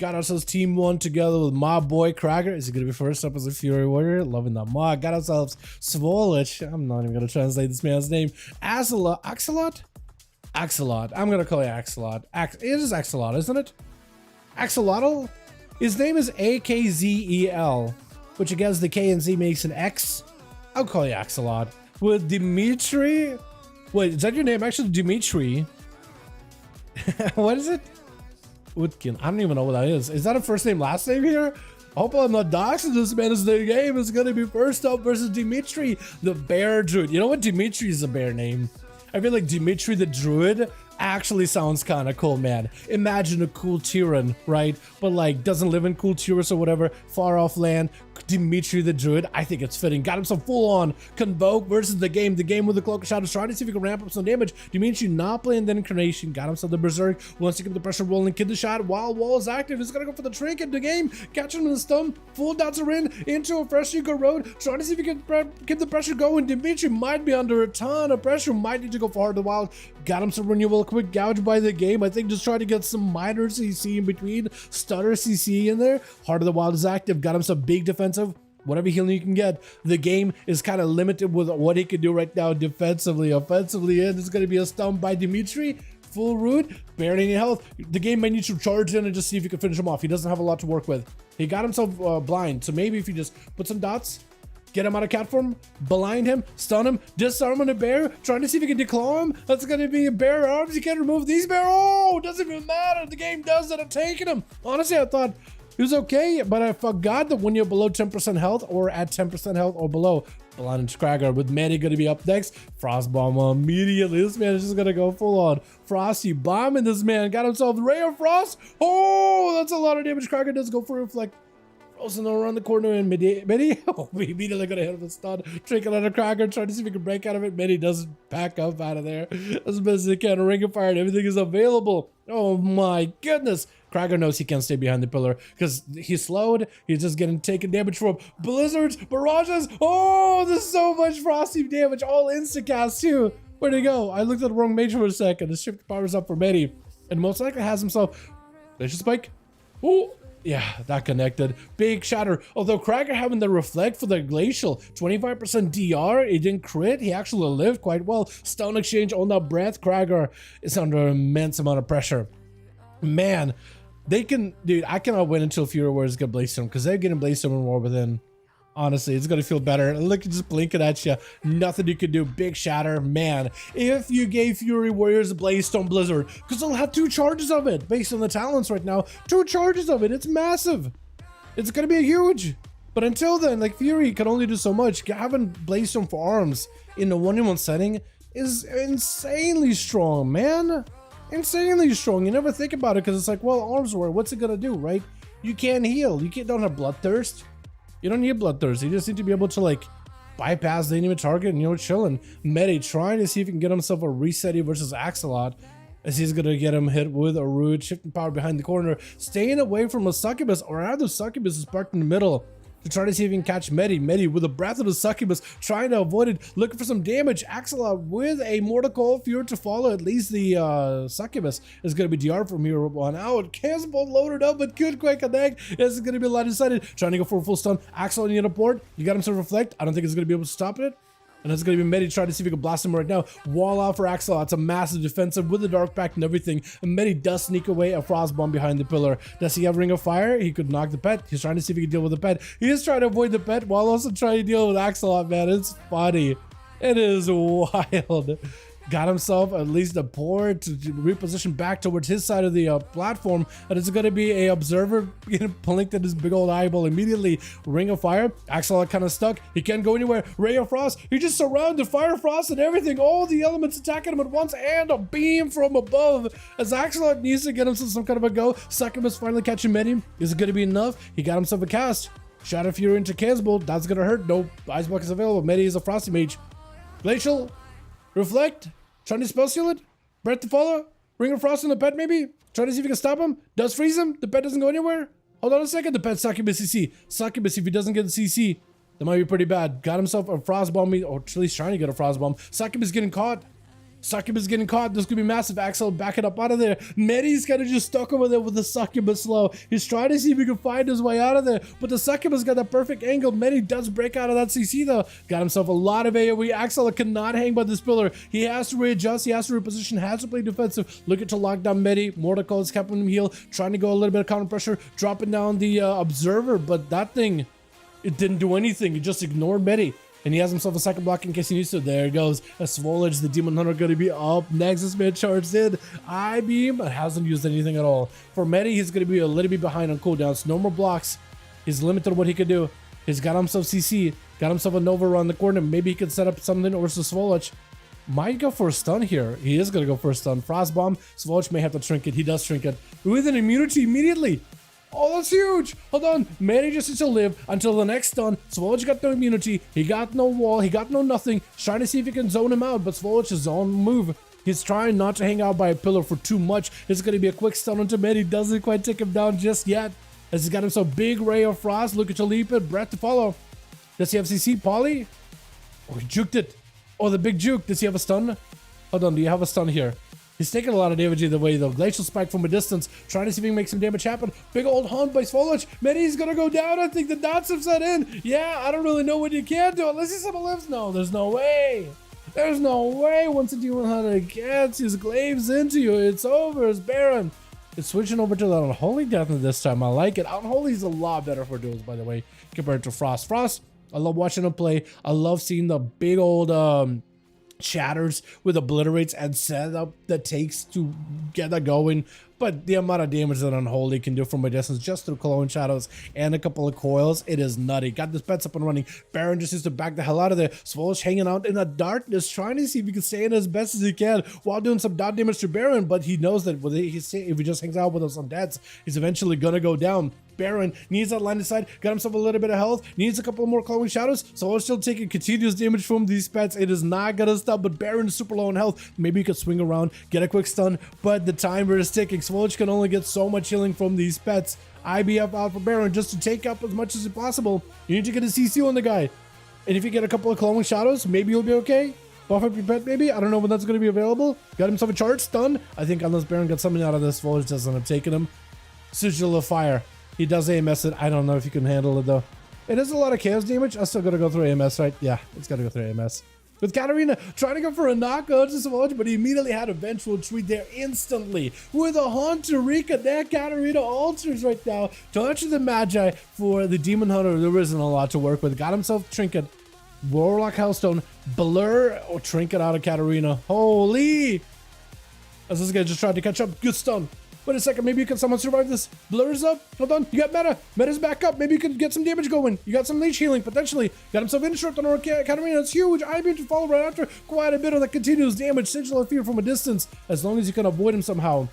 Got ourselves team 1 together with my boy Krager. Is he gonna be first up as a Fury Warrior? Loving that mod. Got ourselves Swolich. I'm not even gonna translate this man's name. Axolot? Axolot. I'm gonna call it Axolot. It is Axolot, isn't it? Axolotl? His name is AKZEL, which against the K and Z makes an X. I'll call you Axolot. With Dimitri. Wait, is that your name? Actually, Dimitri. What is it? Woodkin. I don't even know what that is. Is that a first name, last name here? I hope I'm not doxing this man as the game is gonna be first up versus Dimitri, the bear druid. You know what? Dimitri is a bear name. I feel like Dimitri the druid actually sounds kind of cool, man. Imagine a cool Tyran, right? But like doesn't live in cool Tyrus or whatever, far off land. Dimitri the druid, I think it's fitting. Got him some full-on Convoke versus the game with the Cloak of Shadows, trying to see if he can ramp up some damage. Dimitri not playing the Incarnation, got himself the Berserk, wants to keep the pressure rolling, kid the shot while Wall is active. He's gonna go for the Trinket, the game, catch him in the stun, full Dalaran into a fresh Eco Road, trying to see if he can keep the pressure going. Dimitri might be under a ton of pressure, might need to go for Heart of the Wild. Got him some renewal, quick gouge by the game. I think just trying to get some minor CC in between, stutter CC in there. Heart of the Wild is active, got him some big defensive, whatever healing you can get. The game is kind of limited with what he can do right now defensively. Offensively, and it's going to be a stun by Dimitri. Full root, barely any health. The game may need to charge in and just see if he can finish him off. He doesn't have a lot to work with. He got himself blind, so maybe if you just put some dots, get him out of cat form, blind him, stun him, disarm on a bear, trying to see if he can declaw him. That's going to be a bear arms. You can't remove these bear. Oh, doesn't even matter. The game does it. I'm taking him. Honestly, I thought he was okay, but I forgot that when you're below 10% health or at 10% health or below, Blind Scragger with Manny going to be up next. Frost Bomb immediately. This man is just going to go full on Frosty bombing this man. Got himself Ray of Frost. Oh, that's a lot of damage. Scragger does go for Reflect. Frozen around the corner and Midi. Oh, we immediately going to hit him with stun. Trinket on a Cracker, trying to see if he can break out of it. Midi doesn't back up out of there as best as he can. A Ring of Fire and everything is available. Oh my goodness. Cracker knows he can't stay behind the pillar because he's slowed. He's just getting taken damage from blizzards, barrages. Oh, there's so much Frosty damage. All insta-cast too. Where'd he go? I looked at the wrong mage for a second. The shift powers up for Medi. And most likely has himself Glacial Spike. Oh, yeah, that connected. Big shatter. Although Cracker having the reflect for the Glacial, 25% DR, it didn't crit. He actually lived quite well. Stone exchange on the breath. Cracker is under immense amount of pressure. Man, they can, dude, I cannot wait until Fury Warriors get Blaze-Storm because they're getting Blaze-Storm in War Within. Honestly, it's gonna feel better. Look, just blinking at you. Nothing you can do. Big shatter, man. If you gave Fury Warriors Blaze-Storm Blizzard, because they'll have 2 charges of it based on the talents right now. 2 charges of it. It's massive. It's gonna be huge. But until then, like Fury can only do so much. Having Blaze-Storm for arms in the 1v1 setting is insanely strong, man. Insanely strong. You never think about it because it's like, well, arms war, what's it gonna do, right? You can't heal. You don't have Bloodthirst. You don't need Bloodthirst. You just need to be able to like bypass the enemy target and, you know, chilling. Medi trying to see if he can get himself a Resetty versus Axolot, as he's gonna get him hit with a Root, shifting power behind the corner, staying away from a Succubus, or rather Succubus is parked in the middle to try to see if he can catch Medi. Medi with the breath of the Succubus, trying to avoid it, looking for some damage. Axolot with a Mortal Coil Fury to follow. At least the Succubus is going to be DR from here on out. Cannonball loaded up, but good quick connect. This is going to be a lot decided. Trying to go for a full stun. Axolot in the port. You got him to reflect. I don't think it's going to be able to stop it. And it's going to be Medi trying to see if he can blast him right now. Wall out for Axolot. It's a massive defensive with the Dark Pact and everything. And Medi does sneak away a Frost Bomb behind the pillar. Does he have Ring of Fire? He could knock the pet. He's trying to see if he can deal with the pet. He is trying to avoid the pet while also trying to deal with Axolot, man. It's funny. It is wild. Got himself at least a port to reposition back towards his side of the platform, and it's going to be a observer blinked at his big old eyeball immediately. Ring of Fire. Axolot kind of stuck. He can't go anywhere. Ray of Frost. He just surrounded Fire Frost and everything. All the elements attacking him at once, and a beam from above as Axolot needs to get himself some kind of a go. Succubus finally catching Medi. Is it going to be enough? He got himself a cast. Shadow Fury into Cannonball. That's going to hurt. No Ice Block is available. Medi is a Frosty Mage. Glacial. Reflect. Trying to spell seal it. Breath to follow. Ring of Frost on the pet maybe. Trying to see if he can stop him. Does freeze him. The pet doesn't go anywhere. Hold on a second. The pet Succubus CC. Succubus, if he doesn't get the CC, that might be pretty bad. Got himself a Frost Bomb, or at least trying to get a Frost Bomb. Succubus getting caught. Succubus getting caught. This could be massive. Axel backing up out of there. Medi's kind of just stuck over there with the Succubus slow. He's trying to see if he can find his way out of there, but the Succubus got that perfect angle. Medi does break out of that CC though. Got himself a lot of AoE. Axel cannot hang by this pillar. He has to readjust. He has to reposition. Has to play defensive. Looking to lock down Medi. Mortical is keeping him heal. Trying to go a little bit of counter pressure. Dropping down the Observer, but that thing, it didn't do anything. It just ignored Medi. And he has himself a second block in case he needs to. There it goes. A Swolage, the Demon Hunter, going to be up next. This man charged in. I-beam, but hasn't used anything at all. For Medi, he's going to be a little bit behind on cooldowns. No more blocks. He's limited to what he could do. He's got himself CC. Got himself a Nova around the corner. Maybe he could set up something or Swolage. Might go for a stun here. He is going to go for a stun. Frost Bomb. Swolage may have to Trinket. He does Trinket. With an immunity immediately. Oh, that's huge. Hold on. Medi just needs to live until the next stun. Swolage got no immunity. He got no wall. He got no nothing. He's trying to see if he can zone him out, but Swolage is on move. He's trying not to hang out by a pillar for too much. It's going to be a quick stun onto Medi. Doesn't quite take him down just yet. As he's got himself big Ray of Frost. Looking to leap it. Breath to follow. Does he have CC? Poly? Oh, he juked it. Oh, the big juke. Does he have a stun? Hold on. Do you have a stun here? He's taking a lot of damage either way though. Glacial Spike from a distance, trying to see if he can make some damage happen. Big old hunt by Swolage. Medi's gonna go down. I think the dots have set in. Yeah, I don't really know what you can do unless he someone lives. No, there's no way. There's no way. Once a Demon Hunter gets his glaives into you, it's over. It's Baron. It's switching over to the Unholy Death this time. I like it. Unholy is a lot better for duels, by the way, compared to Frost. Frost, I love watching him play. I love seeing the big old shatters with obliterates and setup that takes to get that going, but the amount of damage that Unholy can do from a distance just through clone shadows and a couple of coils, it is nutty. Got this pets up and running. Baron just needs to back the hell out of there. Swolage hanging out in the darkness, trying to see if he can stay in as best as he can while doing some dot damage to Baron, but he knows that if he just hangs out with us on deaths, he's eventually gonna go down. Baron needs that line of sight, got himself a little bit of health, needs a couple more cloning shadows, so we're still taking continuous damage from these pets. It is not gonna stop, but Baron is super low in health. Maybe he could swing around, get a quick stun, but the timer is ticking. Swolage can only get so much healing from these pets. IBF out for Baron just to take up as much as possible. You need to get a CC on the guy, and if you get a couple of cloning shadows, maybe you'll be okay. Buff up your pet, maybe. I don't know when that's going to be available. Got himself a charge, stun. I think unless Baron got something out of this, Swolage doesn't have taken him. Sigil of Fire. He does AMS it. I don't know if you can handle it though. It is a lot of chaos damage. I still gotta go through AMS, right? Yeah, it's gotta go through AMS. With Katarina trying to go for a knockout to Swolage, but he immediately had a vengeful treat there instantly. With a Hunter Rika, that Katarina alters right now. Touch of the Magi for the Demon Hunter. There isn't a lot to work with. Got himself Trinket. Warlock Hellstone. Blur. Oh, Trinket out of Katarina. Holy! As this guy just tried to catch up. Good stun. Wait a second, maybe you can someone survive this. Blur's up. Hold on. You got Meta. Meta's back up. Maybe you can get some damage going. You got some leech healing, potentially. Got himself instruct on our Katarina. It's huge. I-beam to follow right after. Quite a bit of that continuous damage. Sigil of Fear from a distance, as long as you can avoid him somehow.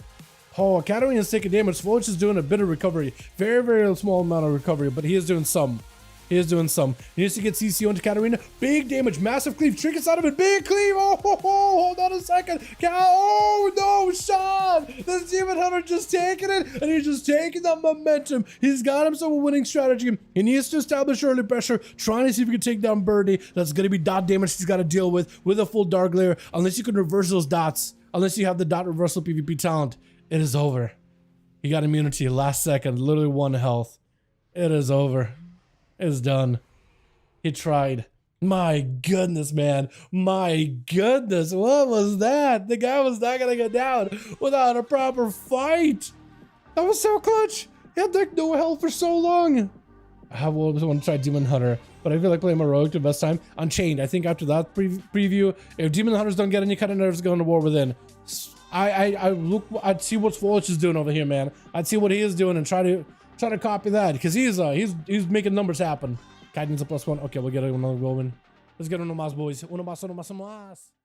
Oh, Katarina's taking damage. Swolage is doing a bit of recovery. Very, very small amount of recovery, but he is doing some. He is doing some. He needs to get CC onto Katarina. Big damage. Massive cleave. Trinkets out of it. Big cleave. Oh, hold on a second. Oh, no, Sean. This Demon Hunter just taking it, and he's just taking the momentum. He's got himself a winning strategy. He needs to establish early pressure, trying to see if he can take down Birdie. That's going to be dot damage he's got to deal with a full Dark Layer. Unless you can reverse those dots. Unless you have the dot reversal PvP talent. It is over. He got immunity last second. Literally 1 health. It is over. Is done. He tried. My goodness, man. My goodness. What was that? The guy was not gonna get down without a proper fight. That was so clutch. He had like no health for so long. I want to try Demon Hunter, but I feel like playing my rogue the best time. Unchained. I think after that preview, if Demon Hunters don't get any kind of nerves going to War Within, I'd see what Swolage is doing over here, man. I'd see what he is doing and try to copy that, because he's making numbers happen. Guidance a +1. Okay, we'll get another going. Let's get uno más, boys. Uno más, uno más, uno más.